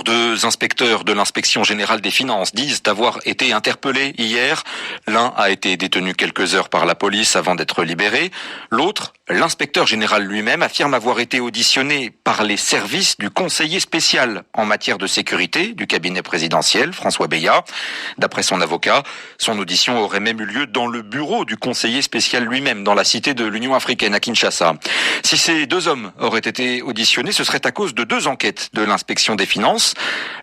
Deux inspecteurs de l'inspection générale des finances disent avoir été interpellés hier. L'un a été détenu quelques heures par la police avant d'être libéré. L'autre, l'inspecteur général lui-même, affirme avoir été auditionné par les services du conseiller spécial en matière de sécurité du cabinet présidentiel, François Beya. D'après son avocat, son audition aurait même eu lieu dans le bureau du conseiller spécial lui-même, dans la cité de l'Union africaine à Kinshasa. Si ces deux hommes auraient été auditionnés, ce serait à cause de deux enquêtes de l'inspection des finances.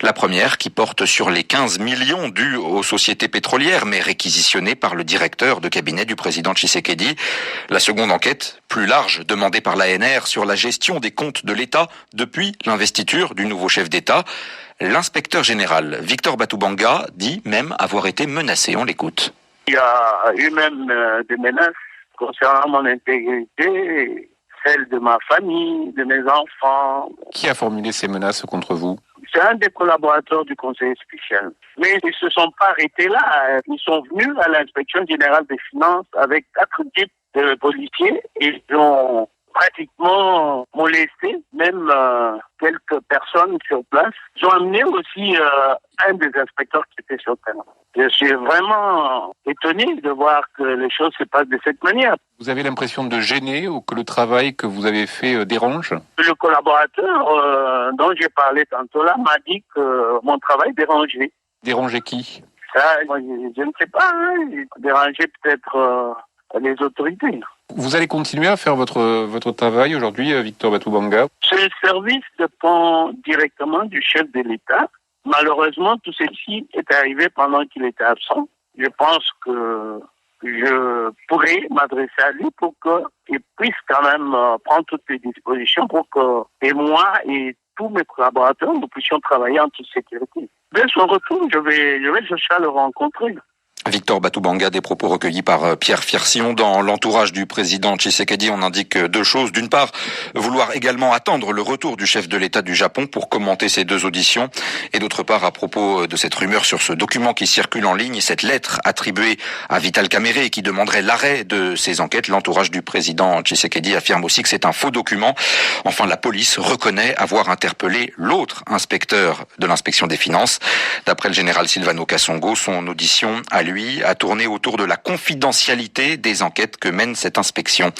La première qui porte sur les 15 millions dus aux sociétés pétrolières, mais réquisitionnés par le directeur de cabinet du président Tshisekedi. La seconde enquête, plus large, demandée par l'ANR sur la gestion des comptes de l'État depuis l'investiture du nouveau chef d'État. L'inspecteur général Victor Batoubanga dit même avoir été menacé. On l'écoute. Il y a eu même des menaces concernant mon intégrité, celle de ma famille, de mes enfants. Qui a formulé ces menaces contre vous ? C'est un des collaborateurs du conseil spécial. Mais ils ne se sont pas arrêtés là. Ils sont venus à l'inspection générale des finances avec 4 types de policiers et ils ont pratiquement molesté même quelques personnes sur place. Ils ont amené aussi un des inspecteurs qui était sur terrain. Je suis vraiment étonné de voir que les choses se passent de cette manière. Vous avez l'impression de gêner ou que le travail que vous avez fait dérange ? Le collaborateur dont j'ai parlé tantôt là m'a dit que mon travail dérangeait. Déranger qui ? Ça, moi, je ne sais pas. Déranger peut-être les autorités. Vous allez continuer à faire votre travail aujourd'hui, Victor Batoubanga ? Ce service dépend directement du chef de l'État. Malheureusement, tout ceci est arrivé pendant qu'il était absent. Je pense que je pourrais m'adresser à lui pour qu'il puisse quand même prendre toutes les dispositions pour que et moi et tous mes collaborateurs, nous puissions travailler en toute sécurité. Dès son retour, je vais chercher à le rencontrer. Victor Batoubanga, des propos recueillis par Pierre Firsion. Dans l'entourage du président Tshisekedi, on indique deux choses. D'une part, vouloir également attendre le retour du chef de l'État du Japon pour commenter ces deux auditions. Et d'autre part, à propos de cette rumeur sur ce document qui circule en ligne, cette lettre attribuée à Vital Kamerhe et qui demanderait l'arrêt de ces enquêtes, l'entourage du président Tshisekedi affirme aussi que c'est un faux document. Enfin, la police reconnaît avoir interpellé l'autre inspecteur de l'inspection des finances. D'après le général Silvano Kasongo, son audition a tourné autour de la confidentialité des enquêtes que mène cette inspection.